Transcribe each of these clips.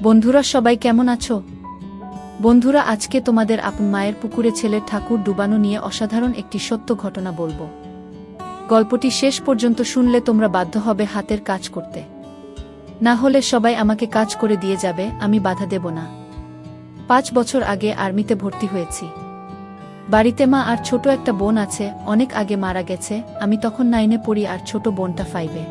বন্ধুরা সবাই কেমন আছো? বন্ধুরা আজকে তোমাদের আপন মায়ের পুকুরে ছেলের ঠাকুর ডুবানো নিয়ে অসাধারণ একটি সত্য ঘটনা বলবো। গল্পটি শেষ পর্যন্ত শুনলে তোমরা বাধ্য হবে হাতের কাজ করতে। না হলে সবাই আমাকে কাজ করে দিয়ে যাবে, আমি বাধা দেব না। 5 বছর আগে আর্মিতে ভর্তি হয়েছি। বাড়িতে মা আর ছোট একটা বোন আছে, অনেক আগে মারা গেছে। আমি তখন 9-এ পড়ি আর ছোট বোনটা 5-এ।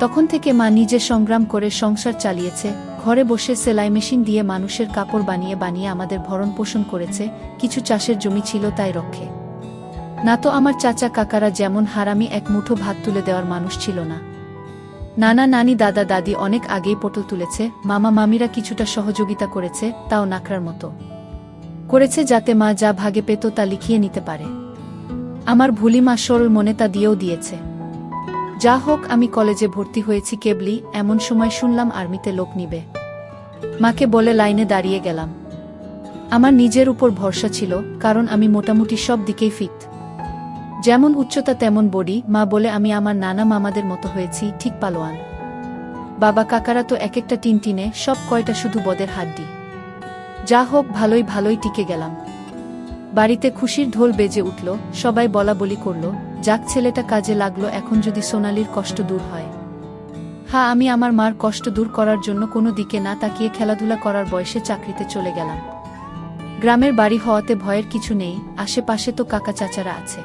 তখন থেকে মা নিজে সংগ্রাম করে সংসার চালিয়েছে। ঘরে বসে সেলাই মেশিন দিয়ে মানুষের কাপড় বানিয়ে বানিয়ে আমাদের ভরণ পোষণ করেছে। কিছু চাষের জমি ছিল, তাই রক্ষে না তো আমার চাচা কাকারা যেমন হারামি এক মুঠো ভাত তুলে দেওয়ার মানুষ ছিল না। নানা নানি দাদা দাদি অনেক আগেই পটল তুলেছে। মামা মামিরা কিছুটা সহযোগিতা করেছে, তাও নাকড়ার মতো করেছে, যাতে মা যা ভাগে পেত তা লিখিয়ে নিতে পারে। আমার ভুলি মা সরল মনে তা দিয়েও দিয়েছে। যা হোক, আমি কলেজে ভর্তি হয়েছি কেবলই, এমন সময় শুনলাম আর্মিতে লোক নিবে। মাকে বলে লাইনে দাঁড়িয়ে গেলাম। আমার নিজের উপর ভরসা ছিল, কারণ আমি মোটামুটি সব দিকেই ফিট। যেমন উচ্চতা তেমন বডি। মা বলে আমি আমার নানা মামাদের মতো হয়েছি, ঠিক পালোয়ান। বাবা কাকারা তো এক একটা টিনটিনে, সব কয়টা শুধু বদের হাড্ডি। যা হোক, ভালোই ভালোই টিকে গেলাম। বাড়িতে খুশির ঢোল বেজে উঠল, সবাই বলা বলি করল, যাক ছেলেটা কাজে লাগলো, এখন যদি সোনালির কষ্ট দূর হয়। হ্যাঁ, আমি আমার মার কষ্ট দূর করার জন্য কোনো দিকে না তাকিয়ে খেলাধুলা করার বয়সে চাকরিতে চলে গেলাম। গ্রামের বাড়ি হওয়াতে ভয়ের কিছু নেই, আশেপাশে তো কাকা চাচারা আছে।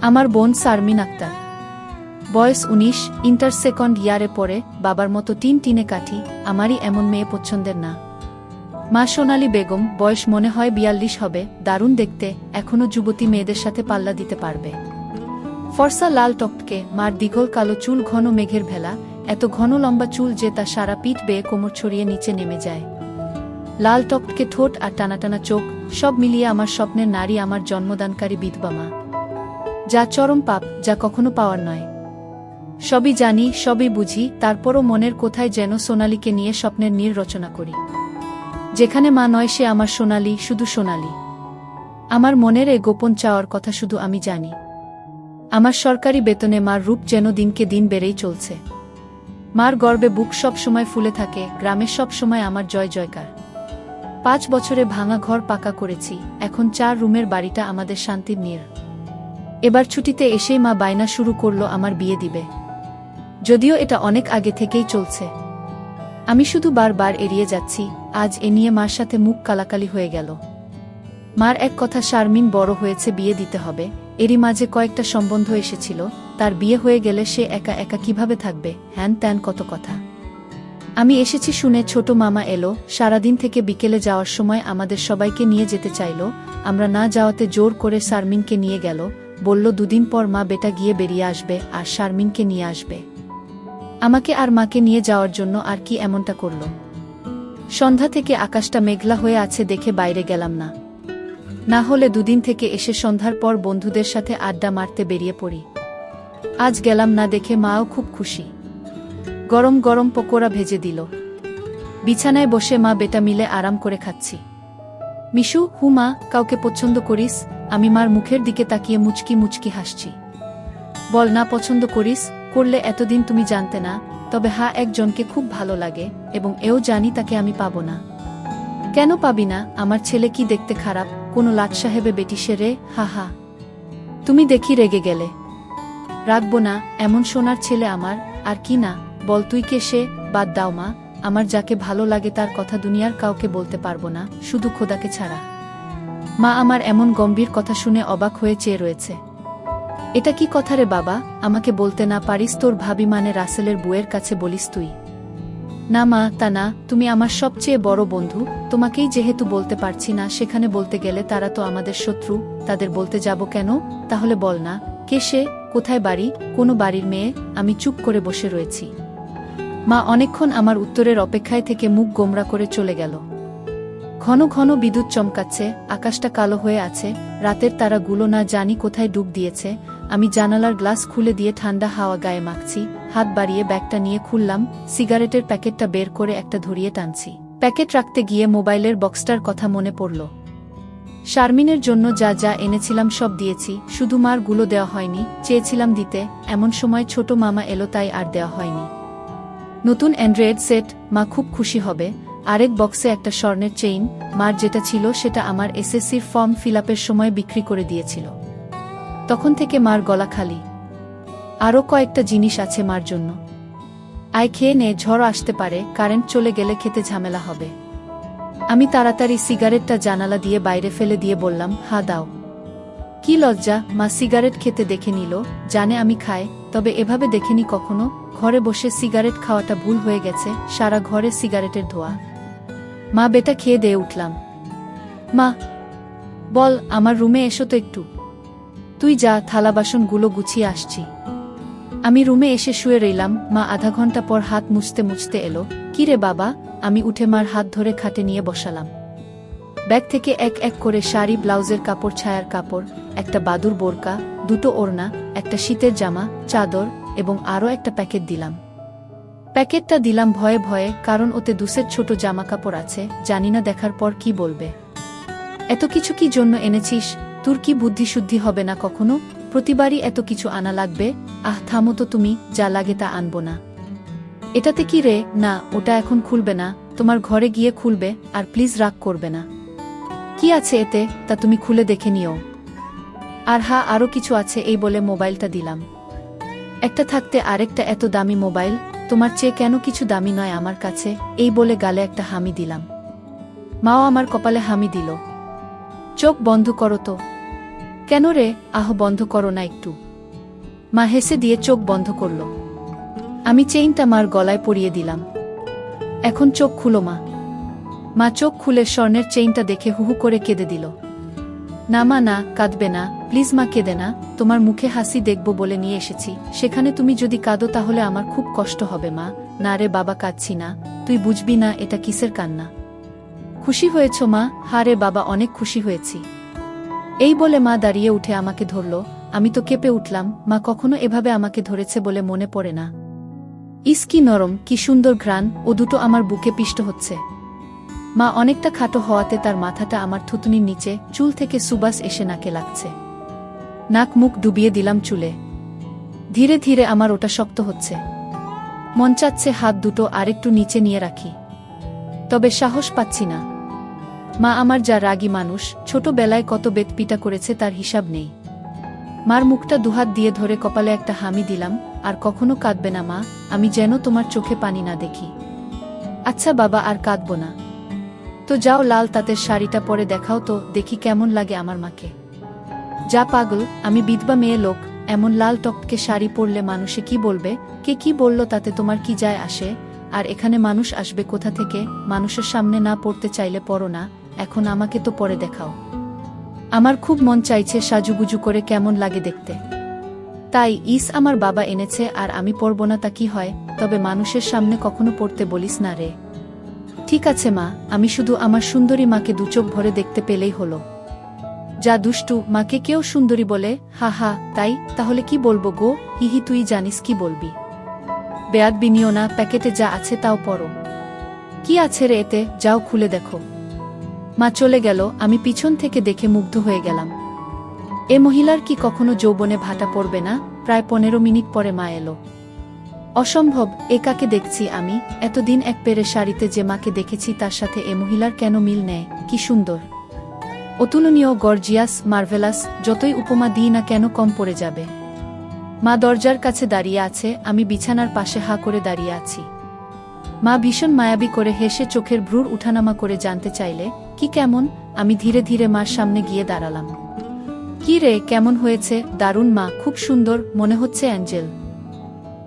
আমার বোন শারমিন আক্তার, বয়স 19, ইন্টার সেকেন্ড ইয়ারে পড়ে। বাবার মতো টিনে কাঠি, আমারই এমন মেয়ে পছন্দের না। মা সোনালী বেগম, বয়স মনে হয় 42 হবে, দারুণ দেখতে, এখনো যুবতী মেয়েদের সাথে পাল্লা দিতে পারবে। ফর্সা লাল টকটকে, মার দীঘল কালো চুল, ঘন মেঘের ভেলা, এত ঘন লম্বা চুল যে তা সারা পিঠ বেয়ে কোমর ছড়িয়ে নিচে নেমে যায়। লাল টকটকে ঠোঁট আর টানাটানা চোখ, সব মিলিয়ে আমার স্বপ্নের নারী, আমার জন্মদানকারী বিধবা মা। যা চরম পাপ, যা কখনো পাওয়ার নয়। সবই জানি, সবই বুঝি, তারপরও মনের কোথায় যেন সোনালীকে নিয়ে স্বপ্নের নীড় রচনা করি। যেখানে মা নয় সে আমার সোনালী, শুধু সোনালী। আমার মনের এই গোপন চাওয়ার কথা শুধু আমি জানি। আমার সরকারি বেতনে মার রূপ যেন দিনকে দিন বেড়েই চলছে। মার গর্বে বুক সব সময় ফুলে থাকে, গ্রামে সব সময় আমার জয় জয়কার। 5 বছরে ভাঙা ঘর পাকা করেছি, এখন 4 রুমের বাড়িটা আমাদের শান্তির নীড়। এবার ছুটিতে এসেই মা বায়না শুরু করলো আমার বিয়ে দিবে। যদিও এটা অনেক আগে থেকেই চলছে, আমি শুধু বারবার এড়িয়ে যাচ্ছি। আজ এ নিয়ে মার সাথে মুখ কালাকালি হয়ে গেল। মার এক কথা, শারমিন বড় হয়েছে, বিয়ে দিতে হবে। এরই মাঝে কয়েকটা সম্বন্ধ এসেছিল, তার বিয়ে হয়ে গেলে সে একা একা কিভাবে থাকবে, হ্যান ত্যান কত কথা। আমি এসেছি শুনে ছোট মামা এলো। সারাদিন থেকে বিকেলে যাওয়ার সময় আমাদের সবাইকে নিয়ে যেতে চাইল। আমরা না যাওয়াতে জোর করে শারমিনকে নিয়ে গেল। বলল 2 দিন পর মা বেটা গিয়ে বেরিয়ে আসবে আর শারমিনকে নিয়ে আসবে। আমাকে আর মাকে নিয়ে যাওয়ার জন্য আর কি এমনটা করল। সন্ধ্যা থেকে আকাশটা মেঘলা হয়ে আছে দেখে বাইরে গেলাম না। না হলে 2 দিন থেকে এসে সন্ধ্যার পর বন্ধুদের সাথে আড্ডা মারতে বেরিয়ে পড়ি। আজ গেলাম না দেখে মাও খুব খুশি। গরম গরম পকোড়া ভেজে দিল। বিছানায় বসে মা বেটা মিলে আরাম করে খাচ্ছি। মিশু, হুমা, কাউকে পছন্দ করিস? আমি মার মুখের দিকে তাকিয়ে মুচকি মুচকি হাসছি। বল না পছন্দ করিস, করলে এতদিন তুমি জানতে না। তবে হ্যাঁ, একজনকে খুব ভালো লাগে, এবং এও জানি তাকে আমি পাবো না। কেন পাবি না? আমার ছেলে কি দেখতে খারাপ? কোনো লাট সাহেবে বেটি সে রে? হা হা, তুমি দেখি রেগে গেলে। রাখবো না, এমন সোনার ছেলে আমার। আর কি না, বল তুই কে সে? বাদ দাও মা, আমার যাকে ভালো লাগে তার কথা দুনিয়ার কাউকে বলতে পারবো না, শুধু খোদাকে ছাড়া। মা আমার এমন গম্ভীর কথা শুনে অবাক হয়ে চেয়ে রয়েছে। এটা কি কথা রে বাবা? আমাকে বলতে না পারিস তোর ভাবি মানে রাসেলের বউয়ের কাছে বলিস তুই? না মা, তা না, তুমি আমার সবচেয়ে বড় বন্ধু। তোমাকেই যেহেতু বলতে পারছি না, সেখানে বলতে গেলে তারা তো আমাদের শত্রু, তাদের বলতে যাব কেন? তাহলে বল না, কে সে, কোথায় বাড়ি, কোনো বাড়ির মেয়ে? আমি চুপ করে বসে রয়েছি। মা অনেকক্ষণ আমার উত্তরের অপেক্ষায় থেকে মুখ গোমরা করে চলে গেল। ঘন ঘন বিদ্যুৎ চমকাচ্ছে, আকাশটা কালো হয়ে আছে, রাতের তারাগুলো না জানি কোথায় ডুব দিয়েছে। আমি জানালার গ্লাস খুলে দিয়ে ঠান্ডা হাওয়া গায়ে মাখছি। হাত বাড়িয়ে ব্যাগটা নিয়ে খুললাম, সিগারেটের প্যাকেটটা বের করে একটা ধরিয়ে টানছি। প্যাকেট রাখতে গিয়ে মোবাইলের বক্সটার কথা মনে পড়ল। শারমিনের জন্য যা যা এনেছিলাম সব দিয়েছি, শুধু মার গুলো দেওয়া হয়নি। চেয়েছিলাম দিতে, এমন সময় ছোট মামা এলো, তাই আর দেওয়া হয়নি। নতুন অ্যান্ড্রয়েড সেট, মা খুব খুশি হবে। আরেক বক্সে একটা স্বর্ণের চেইন, মার যেটা ছিল সেটা আমার এসএসসির ফর্ম ফিলআপের সময় বিক্রি করে দিয়েছিল। তখন থেকে মার গলা খালি। আরও কয়েকটা জিনিস আছে মার জন্য। আয় খেয়ে নে, ঝড় আসতে পারে, কারেন্ট চলে গেলে খেতে ঝামেলা হবে। আমি তাড়াতাড়ি সিগারেটটা জানালা দিয়ে বাইরে ফেলে দিয়ে বললাম, হা দাও। কি লজ্জা, মা সিগারেট খেতে দেখে নিল, জানে আমি খাই, তবে এভাবে দেখেনি কখনো। ঘরে বসে সিগারেট খাওয়াটা ভুল হয়ে গেছে, সারা ঘরে সিগারেটের ধোঁয়া। মা বেটা খেয়ে দিয়ে উঠলাম। মা বল, আমার রুমে এসো তো একটু। তুই যা, থালা বাসনগুলো গুছিয়ে আসছি। আমি রুমে এসে শুয়ে রইলাম। মা আধা ঘন্টা পর হাত মুছতে মুছতে এলো। কি রে বাবা? আমি উঠে মার হাত ধরে খাটে নিয়ে বসালাম। ব্যাগ থেকে এক এক করে শাড়ি, ব্লাউজের কাপড়, ছায়ার কাপড়, একটা বাদুর বোরকা, দুটো ওড়না, একটা শীতের জামা, চাদর এবং আরও একটা প্যাকেট দিলাম। প্যাকেটটা দিলাম ভয়ে ভয়ে, কারণ ওতে দুসের ছোট জামা কাপড় আছে, জানি না দেখার পর কি বলবে। এত কিছু কি জন্য এনেছিস? তোর কি বুদ্ধিশুদ্ধি হবে না কখনো? প্রতিবারই এত কিছু আনা লাগবে? আহ থামো তো তুমি, যা লাগে তা আনবো না। এটাতে কি রে? না, ওটা এখন খুলবে না, তোমার ঘরে গিয়ে খুলবে, আর প্লিজ রাগ করবে না। কি আছে এতে, তা তুমি খুলে দেখে নিও। আর হ্যাঁ, আরও কিছু আছে, এই বলে মোবাইলটা দিলাম। একটা থাকতে আরেকটা এত দামি মোবাইল, তোমার চেয়ে কেন কিছু দামি নয় আমার কাছে, এই বলে গালে একটা হামি দিলাম। মাও আমার কপালে হামি দিল। চোখ বন্ধ করো তো। কেন রে? আহ বন্ধ করো না একটু। মা হেসে দিয়ে চোখ বন্ধ করল। আমি চেইনটা মার গলায় পরিয়ে দিলাম। এখন চোখ খুলো মা। মা চোখ খুলে স্বর্ণের চেইনটা দেখে হুহু করে কেঁদে দিল। না মা, না, কাঁদবে না, প্লিজ মা, কেঁদে না, তোমার মুখে হাসি দেখব বলে নিয়ে এসেছি, সেখানে তুমি যদি কাঁদো তাহলে আমার খুব কষ্ট হবে মা। না রে বাবা, কাঁদছি না, তুই বুঝবি না এটা কিসের কান্না। খুশি হয়েছ মা? হা রে বাবা, অনেক খুশি হয়েছি। এই বলে মা দাঁড়িয়ে উঠে আমাকে ধরল। আমি তো কেঁপে উঠলাম। মা কখনো এভাবে আমাকে ধরেছে বলে মনে পড়ে না। ইস কি নরম, কি সুন্দর ঘ্রাণ, ও দুটো আমার বুকে পিষ্ট হচ্ছে। মা অনেকটা খাটো হওয়াতে তার মাথাটা আমার থুতনির নিচে, চুল থেকে সুবাস এসে নাকে লাগছে। নাক মুখ ডুবিয়ে দিলাম চুলে। ধীরে ধীরে আমার ওটা শক্ত হচ্ছে। মন চাচ্ছে হাত দুটো আরেকটু নিচে নিয়ে রাখি, তবে সাহস পাচ্ছি না। মা আমার যা রাগী মানুষ, ছোটবেলায় কত বেত পিটা করেছে তার হিসাব নেই। মার মুখটা দুহাত দিয়ে ধরে কপালে একটা হামি দিলাম। আর কখনো কাঁদবে না মা, আমি যেন তোমার চোখে পানি না দেখি। আচ্ছা বাবা, আর কাঁদব না। তো যাও, লাল তাঁতের শাড়িটা পরে দেখাও তো, দেখি কেমন লাগে আমার মাকে। যা পাগল, আমি বিধবা মেয়ে লোক, এমন লাল টকটকে শাড়ি পরলে মানুষে কি বলবে? কে কি বলল তাতে তোমার কি যায় আসে? আর এখানে মানুষ আসবে কোথা থেকে? মানুষের সামনে না পড়তে চাইলে পড়ো না, এখন আমাকে তো পরে দেখাও। আমার খুব মন চাইছে সাজুগুজু করে কেমন লাগে দেখতে। তাই আমার বাবা এনেছে, আর আমি পরব না তা কি হয়? তবে মানুষের সামনে কখনো পড়তে বলিস না রে। ঠিক আছে মা, আমি শুধু আমার সুন্দরী মাকে দুচোখ ভরে দেখতে পেলেই হলো। যা দুষ্টু, মাকে কেউ সুন্দরী বলে? হা হা, তাই? তাহলে কি বলবো গো? হিহি, তুই জানিস কি বলবি। বেয়াদবি নিও না, প্যাকেটে যা আছে তাও পড়ো। কি আছে রে এতে? যাও খুলে দেখো। মা চলে গেল। আমি পিছন থেকে দেখে মুগ্ধ হয়ে গেলাম। এ মহিলার কি কখনো যৌবনে ভাটা পড়বে না? প্রায় 15 মিনিট পরে মা এলো। অসম্ভব, এ কাকে দেখছি আমি? এতদিন এক পেরে শাড়িতে যে মাকে দেখেছি তার সাথে এ মহিলার কেন মিল নেয়? কি সুন্দর, অতুলনীয়, গর্জিয়াস, মার্ভেলাস, যতই উপমা দিই না কেন কম পড়ে যাবে। মা দরজার কাছে দাঁড়িয়ে আছে, আমি বিছানার পাশে হা করে দাঁড়িয়ে আছি। মা ভীষণ মায়াবী করে হেসে চোখের ভ্রুর উঠানামা করে জানতে চাইলে, কি কেমন? আমি ধীরে ধীরে মার সামনে গিয়ে দাঁড়ালাম। কি রে, কেমন হয়েছে? দারুণ মা, খুব সুন্দর, মনে হচ্ছে অ্যাঞ্জেল।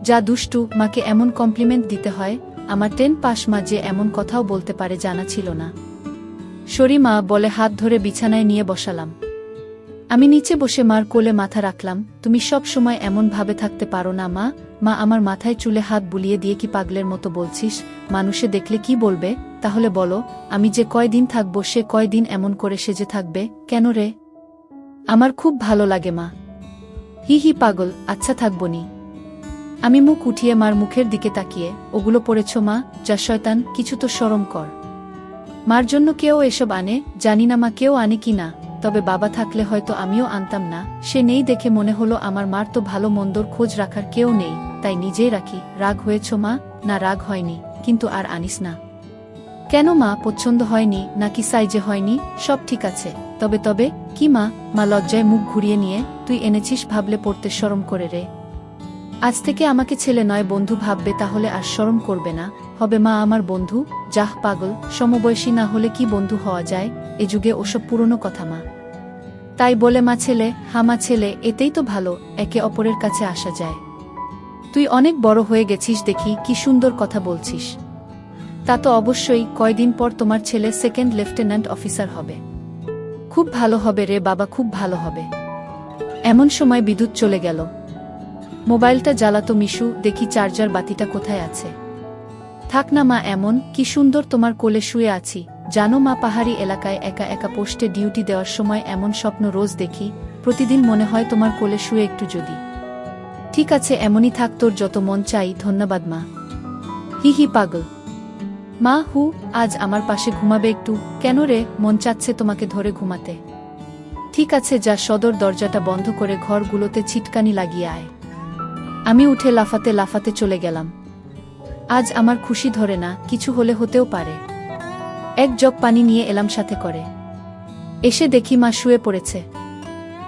যা দুষ্টু, মাকে এমন কমপ্লিমেন্ট দিতে হয়? আমার 10 পাস মা যে এমন কথাও বলতে পারে জানা ছিল না। সরি মা বলে হাত ধরে বিছানায় নিয়ে বসালাম। আমি নিচে বসে মার কোলে মাথা রাখলাম। তুমি সব সময় এমন ভাবে থাকতে পারো না মা? মা আমার মাথায় চুলে হাত বুলিয়ে দিয়ে, কি পাগলের মতো বলছিস? মানুষে দেখলে কি বলবে? তাহলে বলো, আমি যে কয়দিন থাকবো সে কয়দিন এমন করে সেজে থাকবে কেন রে? আমার খুব ভালো লাগে মা। হি হি পাগল, আচ্ছা থাকবনি। আমি মুখ উঠিয়ে মার মুখের দিকে তাকিয়ে, ওগুলো পড়েছ মা? যা শয়তান, কিছু তো শরম কর। মার জন্য কেউ এসব আনে? জানি না মা কেউ আনে কি না, তবে বাবা থাকলে হয়তো আমিও আনতাম না। সে নেই দেখে মনে হলো আমার মার তো ভালো মন্দর খোঁজ রাখার কেউ নেই। তাই নিজেই রাখি। রাগ হয়েছ মা? না, রাগ হয়নি, কিন্তু আর আনিস না। কেন মা, পছন্দ হয়নি নাকি সাইজে হয়নি? সব ঠিক আছে। তবে তবে কি মা? মা লজ্জায় মুখ ঘুরিয়ে নিয়ে, তুই এনেছিস ভাবলে পড়তে শরম করে রে। আজ থেকে আমাকে ছেলে নয় বন্ধু ভাববে, তাহলে আর শরম করবে না। হবে মা আমার বন্ধু? যাহ পাগল, সমবয়সী না হলে কি বন্ধু হওয়া যায়? এ যুগে ওসব পুরনো কথা মা। তাই বলে মা ছেলে, হামা ছেলে, এতেই তো ভালো, একে অপরের কাছে আসা যায়। তুই অনেক বড় হয়ে গেছিস দেখি, কি সুন্দর কথা বলছিস। তা তো অবশ্যই, কয়দিন পর তোমার ছেলে সেকেন্ড লেফটেন্যান্ট অফিসার হবে। খুব ভালো হবে রে বাবা, খুব ভালো হবে। এমন সময় বিদ্যুৎ চলে গেল। মোবাইলটা জ্বালাতো মিশু, দেখি চার্জার বাতিটা কোথায় আছে। থাক না মা, এমন কি সুন্দর তোমার কোলে শুয়ে আছি। জানো মা, পাহাড়ি এলাকায় একা একা পোস্টে ডিউটি দেওয়ার সময় এমন স্বপ্ন রোজ দেখি। প্রতিদিন মনে হয় তোমার কোলে শুয়ে একটু যদি। ঠিক আছে, এমনই থাক, তোর যত মন চাই। ধন্যবাদ মা। হি হি পাগল। মা হু, আজ আমার পাশে ঘুমাবে একটু? কেন রে, মন চাচ্ছে তোমাকে ধরে ঘুমাতে। ঠিক আছে, যা সদর দরজাটা বন্ধ করে ঘরগুলোতে ছিটকানি লাগিয়ে আয়। আমি উঠে লাফাতে লাফাতে চলে গেলাম। আজ আমার খুশি ধরে না, কিছু হলে হতেও পারে। এক জগ পানি নিয়ে এলাম সাথে করে। এসে দেখি মা শুয়ে পড়েছে।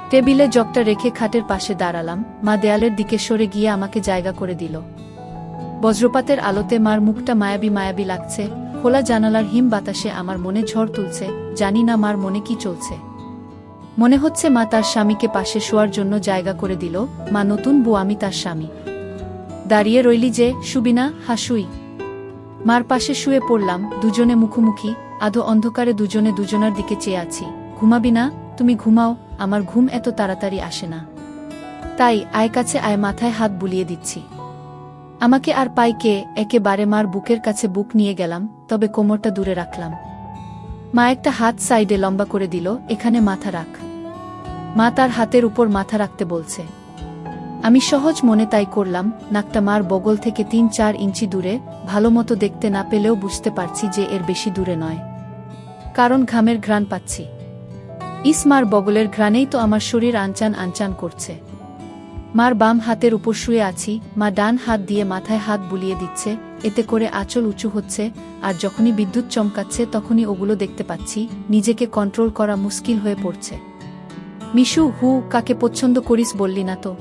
টেবিলে জগটা রেখে খাটের পাশে দাঁড়ালাম। মা দেয়ালের দিকে সরে গিয়ে আমাকে জায়গা করে দিল। বজ্রপাতের আলোতে মার মুখটা মায়াবী মায়াবী লাগছে। খোলা জানালার হিম বাতাসে আমার মনে ঝড় তুলছে। জানি না মার মনে কি চলছে। মনে হচ্ছে মা তার স্বামীকে পাশে শোয়ার জন্য জায়গা করে দিল। মা নতুন বউ, আমি তার স্বামী। দাঁড়িয়ে রইলি যে, শুবি না? হাসুই। মার পাশে শুয়ে পড়লাম, দুজনে মুখোমুখি। আধো অন্ধকারে দুজনে দুজনার দিকে চেয়ে আছি। ঘুমাবি না? তুমি ঘুমাও, আমার ঘুম এত তাড়াতাড়ি আসে না। তাই আয় কাছে আয়, মাথায় হাত বুলিয়ে দিচ্ছি। আমাকে আর পাই কে? একেবারে মার বুকের কাছে বুক নিয়ে গেলাম, তবে কোমরটা দূরে রাখলাম। মা একটা হাত সাইডে লম্বা করে দিল, এখানে মাথা রাখ। মা তার হাতের উপর মাথা রাখতে বলছে। আমি সহজ মনে তাই করলাম। নাকটা মার বগল থেকে ৩-৪ ইঞ্চি দূরে। ভালো মতো দেখতে না পেলেও বুঝতে পারছি যে এর বেশি দূরে নয়, কারণ ঘামের ঘ্রাণ পাচ্ছি। মার বগলের ঘ্রাণেই তো আমার শরীর আনচান আনচান করছে। মার বাম হাতের উপর শুয়ে আছি। মা ডান হাত দিয়ে মাথায় হাত বুলিয়ে দিচ্ছে, এতে করে আঁচল উঁচু হচ্ছে। আর যখনই বিদ্যুৎ চমকাচ্ছে তখনই ওগুলো দেখতে পাচ্ছি। নিজেকে কন্ট্রোল করা মুশকিল হয়ে পড়ছে। মিশু, হু, কাকে পছন্দ করিস বললি না তো?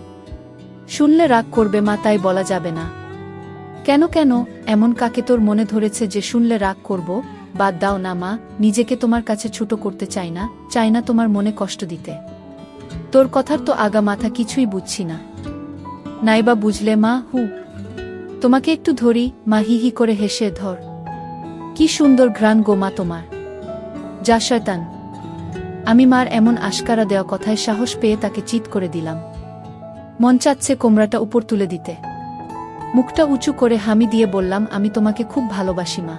শুনলে রাগ করবে মা, তাই বলা যাবে না। কেন কেন, এমন কাকে তোর মনে ধরেছে যে শুনলে রাগ করব? বাদ দাও না মা, নিজেকে তোমার কাছে ছোট করতে চাই না তোমার মনে কষ্ট দিতে। তোর কথার তো আগা মাথা কিছুই বুঝছি না। নাইবা বুঝলে মা, হু। তোমাকে একটু ধরি। মা হি হি করে হেসে, ধর। কি সুন্দর ঘ্রাণ গো মা তোমার। যা শয়তান। আমি মার এমন আশকারা দেওয়া কথায় সাহস পেয়ে তাকে চিৎ করে দিলাম। মন চাচ্ছে কোমরাটা উপর তুলে দিতে। মুখটা উঁচু করে হামি দিয়ে বললাম, আমি তোমাকে খুব ভালোবাসি মা।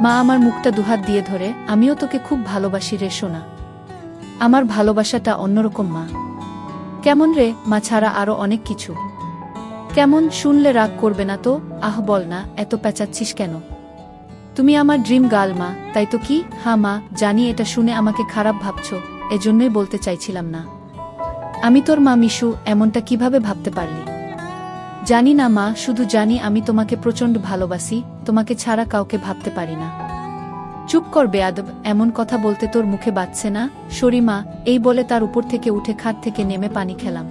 মা আমার মুখটা দুহাত দিয়ে ধরে, আমিও তোকে খুব ভালোবাসি রে সোনা। আমার ভালোবাসাটা অন্যরকম মা। কেমন রে? মা ছাড়া আরো অনেক কিছু। কেমন? শুনলে রাগ করবে না তো? আহ বল না, এত পেঁচাচ্ছিস কেন? তুমি আমার ড্রিম গার্ল মা, তাই তো? কি? হ্যাঁ মা, জানি এটা শুনে আমাকে খারাপ ভাবছো, এজন্যই বলতে চাইছিলাম না। আমি তোর মা মিশু, এমনটা কিভাবে ভাবতে পারলি? জানি না মা, শুধু জানি আমি তোমাকে প্রচণ্ড ভালোবাসি। তোমাকে ছাড়া কাউকে ভাবতে পারি না। চুপ কর বেয়াদব, এমন কথা বলতে তোর মুখে বাজছে না? সরি মা। এই বলে তার উপর থেকে উঠে খাট থেকে নেমে পানি খেলাম।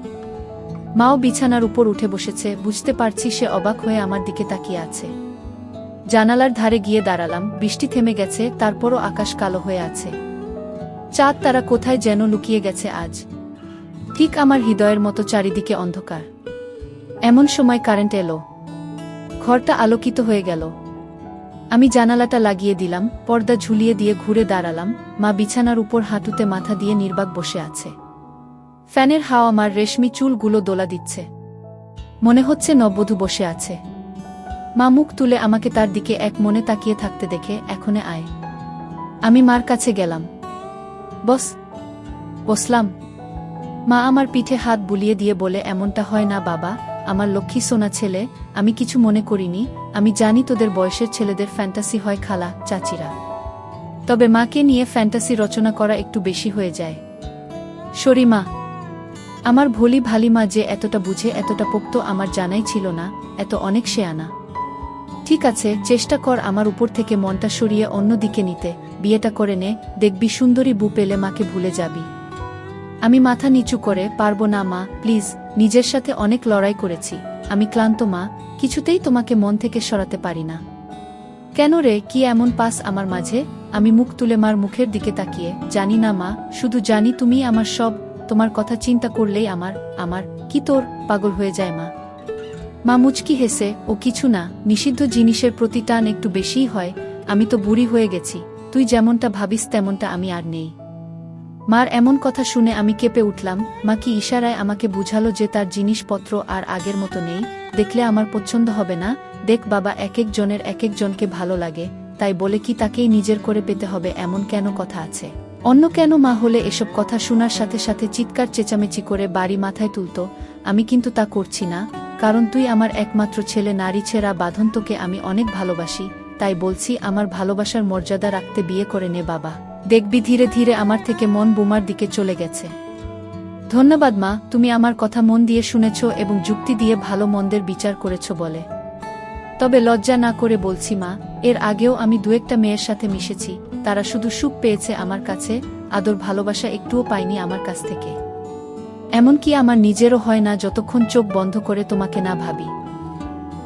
মাও বিছানার উপর উঠে বসেছে। বুঝতে পারছি সে অবাক হয়ে আমার দিকে তাকিয়ে আছে। জানালার ধারে গিয়ে দাঁড়ালাম। বৃষ্টি থেমে গেছে, তারপরও আকাশ কালো হয়ে আছে। চাঁদ তারা কোথায় যেন লুকিয়ে গেছে আজ। ঠিক আমার হৃদয়ের মতো চারিদিকে অন্ধকার। এমন সময় কারেন্ট এলো। ঘরটা আলোকিত হয়ে গেল। আমি জানালাটা লাগিয়ে দিলাম, পর্দা ঝুলিয়ে দিয়ে ঘুরে দাঁড়ালাম। মা বিছানার উপর হাঁটুতে মাথা দিয়ে নির্বাক বসে আছে। ফ্যানের হাওয়া আমার রেশমি চুলগুলো দোলা দিচ্ছে। মনে হচ্ছে নববধূ বসে আছে। মা মুখ তুলে আমাকে তার দিকে এক মনে তাকিয়ে থাকতে দেখে, এখনে আয়। আমি মার কাছে গেলাম। বসলাম। মা আমার পিঠে হাত বুলিয়ে দিয়ে বলে, এমনটা হয় না বাবা, আমার লক্ষ্মী সোনা ছেলে। আমি কিছু মনে করিনি। আমি জানি তোদের বয়সের ছেলেদের ফ্যান্টাসি হয় খালা, চাচিরা। তবে মাকে নিয়ে ফ্যান্টাসি রচনা করা একটু বেশি হয়ে যায়। সরি মা। আমার ভোলি ভালিমা যে এতটা বুঝে এতটা পোক্ত আমার জানাই ছিল না, এত অনেক শেয়ানা। ঠিক আছে, চেষ্টা কর আমার উপর থেকে মনটা সরিয়ে অন্য দিকে নিতে, বিয়েটা করে নে, দেখবি সুন্দরী বউ পেলে মাকে ভুলে যাবি। আমি মাথা নিচু করে, পারবো না মা, প্লিজ, নিজের সাথে অনেক লড়াই করেছি, আমি ক্লান্ত মা, কিছুতেই তোমাকে মন থেকে সরাতে পারি না। কেন রে, কি এমন পাস আমার মাঝে? আমি মুখ তুলে মার মুখের দিকে তাকিয়ে, জানি না মা, শুধু জানি তুমি আমার সব, তোমার কথা চিন্তা করলেই আমার কি তোর পাগল হয়ে যায় মা। মা মুচকি হেসে, ও কিছু না, নিষিদ্ধ জিনিসের প্রতি টান একটু বেশিই হয়, আমি তো বুড়ি হয়ে গেছি, তুই যেমনটা ভাবিস তেমনটা আমি আর নেই। মার এমন কথা শুনে আমি কেঁপে উঠলাম। মা কি ইশারায় আমাকে বুঝালো যে তার জিনিসপত্র আর আগের মতো নেই, দেখলে আমার পছন্দ হবে না? দেখ বাবা, এক এক জনের এক একজনকে ভালো লাগে, তাই বলে কি তাকেই নিজের করে পেতে হবে এমন কেন কথা আছে? অন্য কেন মা হলে এসব কথা শোনার সাথে সাথে চিৎকার চেঁচামেচি করে বাড়ি মাথায় তুলত। আমি কিন্তু তা করছি না, কারণ তুই আমার একমাত্র ছেলে, নারী ছেঁড়া বাঁধন, তোকে আমি অনেক ভালোবাসি, তাই বলছি আমার ভালোবাসার মর্যাদা রাখতে বিয়ে করে নে বাবা। দেখবি ধীরে ধীরে আমার থেকে মন বোমার দিকে চলে গেছে। ধন্যবাদ মা, তুমি আমার কথা মন দিয়ে শুনেছ এবং যুক্তি দিয়ে ভালো মন্দের বিচার করেছ বলে। তবে লজ্জা না করে বলছি মা, এর আগেও আমি দু একটা মেয়ের সাথে মিশেছি, তারা শুধু সুখ পেয়েছে আমার কাছে, আদর ভালোবাসা একটুও পাইনি আমার কাছ থেকে। এমনকি আমার নিজেরও হয় না যতক্ষণ চোখ বন্ধ করে তোমাকে না ভাবি।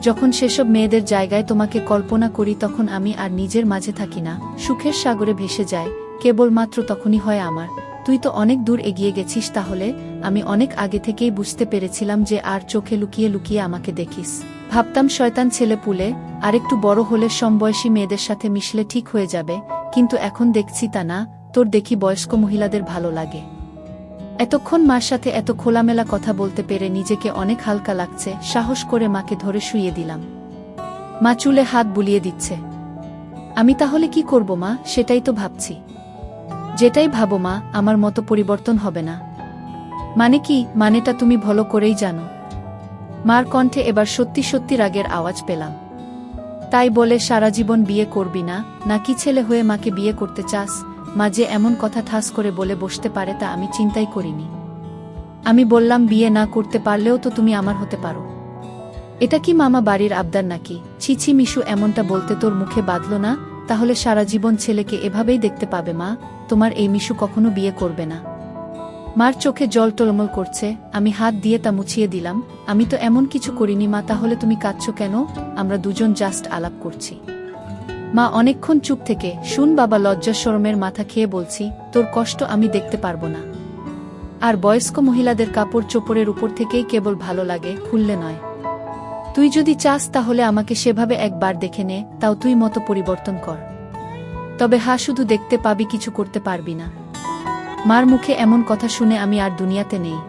যখন সেসব মেয়েদের জায়গায় তোমাকে কল্পনা করি তখন আমি আর নিজের মাঝে থাকি না, সুখের সাগরে ভেসে যায়, কেবলমাত্র তখনই হয় আমার। তুই তো অনেক দূর এগিয়ে গেছিস, তাহলে আমি অনেক আগে থেকেই বুঝতে পেরেছিলাম যে আর চোখে লুকিয়ে লুকিয়ে আমাকে দেখিস। ভাবতাম শয়তান ছেলে পুলে, আরেকটু বড় হলে সমবয়সী মেয়েদের সাথে মিশলে ঠিক হয়ে যাবে, কিন্তু এখন দেখছি তা না, তোর দেখি বয়স্ক মহিলাদের ভালো লাগে। এতক্ষণ মার সাথে এত খোলামেলা কথা বলতে পেরে নিজেকে অনেক হালকা লাগছে। সাহস করে মাকে ধরে শুইয়ে দিলাম। মা চুলে হাত বুলিয়ে দিচ্ছে। আমি তাহলে কি করব মা? সেটাই তো ভাবছি। যেটাই ভাবো মা, আমার মতো পরিবর্তন হবে না। মানে কি? মানেটা তুমি ভালো করেই জানো। মার কণ্ঠে এবার সত্যি সত্যি রাগের আওয়াজ পেলাম। তাই বলে সারা জীবন বিয়ে করবি না, নাকি ছেলে হয়ে মাকে বিয়ে করতে চাস? মা যে এমন কথা ঠাস করে বলে বসতে পারে তা আমি চিন্তাই করিনি। আমি বললাম, বিয়ে না করতে পারলেও তো তুমি আমার হতে পারো। এটা কি মামা বাড়ির আবদার নাকি? ছি ছি মিশু, এমনটা বলতে তোর মুখে বাঁধল না? তাহলে সারা জীবন ছেলেকে এভাবেই দেখতে পাবে মা, তোমার এই মিশু কখনো বিয়ে করবে না। মার চোখে জল টলমল করছে, আমি হাত দিয়ে তা মুছিয়ে দিলাম। আমি তো এমন কিছু করিনি মা, তাহলে তুমি কাঁদছো কেন? আমরা দুজন জাস্ট আলাপ করছি। মা অনেকক্ষণ চুপ থেকে, শুন বাবা, লজ্জা শরমের মাথা খেয়ে বলছি, তোর কষ্ট আমি দেখতে পারবো না। আর বয়স্ক মহিলাদের কাপড় চোপড়ের উপর থেকেই কেবল ভালো লাগে, খুললে নয়। তুই যদি চাস তাহলে আমাকে সেভাবে একবার দেখে নে, তাও তুই মতো পরিবর্তন কর। তবে শুধু দেখতে পাবি, কিছু করতে পারবি না। মার মুখে এমন কথা শুনে আমি আর দুনিয়াতে নেই।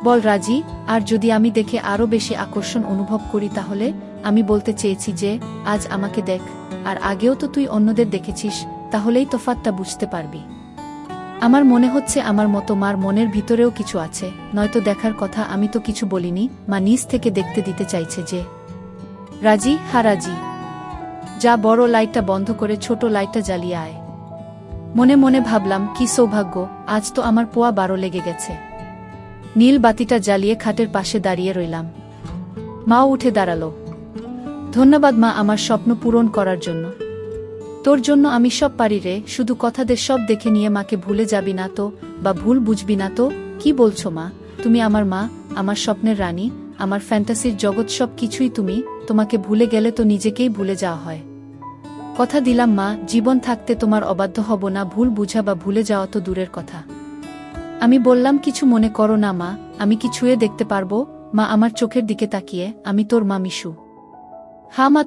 বল রাজি? আর যদি আমি দেখে আরো বেশি আকর্ষণ অনুভব করি তাহলে? আমি বলতে চেয়েছি যে, আজ আমাকে দেখ, আর আগেও তো তুই অন্যদের দেখেছিস, তাহলেই তফাৎটা বুঝতে পারবি। আমার মনে হচ্ছে আমার মতো মার মনের ভিতরেও কিছু আছে, নয়তো দেখার কথা। আমি তো কিছু বলিনি, মা নিজ থেকে দেখতে দিতে চাইছে যে। রাজি? হ্যাঁ রাজি। যা, বড় লাইটটা বন্ধ করে ছোট লাইটটা জ্বালিয়ে আয়। মনে মনে ভাবলাম, কি সৌভাগ্য, আজ তো আমার পোয়া 12 লেগে গেছে। নীল বাতিটা জ্বালিয়ে খাটের পাশে দাঁড়িয়ে রইলাম। মাও উঠে দাঁড়ালো। ধন্যবাদ মা, আমার স্বপ্ন পূরণ করার জন্য। তোর জন্য আমি সব পারি রে, শুধু কথাদের সব দেখে নিয়ে মাকে ভুলে যাবি না তো, বা ভুল বুঝবি না তো? কি বলছো মা? তুমি আমার মা, আমার স্বপ্নের রানী, আমার ফ্যান্টাসির জগৎ, সব কিছুই তুমি। তোমাকে ভুলে গেলে তো নিজেকেই ভুলে যাওয়া হয়। কথা দিলাম মা, জীবন থাকতে তোমার অবাধ্য হব না। ভুল বুঝা বা ভুলে যাওয়া তো দূরের কথা। আমি বললাম, কিছু মনে করো না মা, আমি কি ছুঁয়ে দেখতে পারবো? মা আমার চোখের দিকে তাকিয়ে, আমি তোর মা মিশু। হ্যাঁ মা,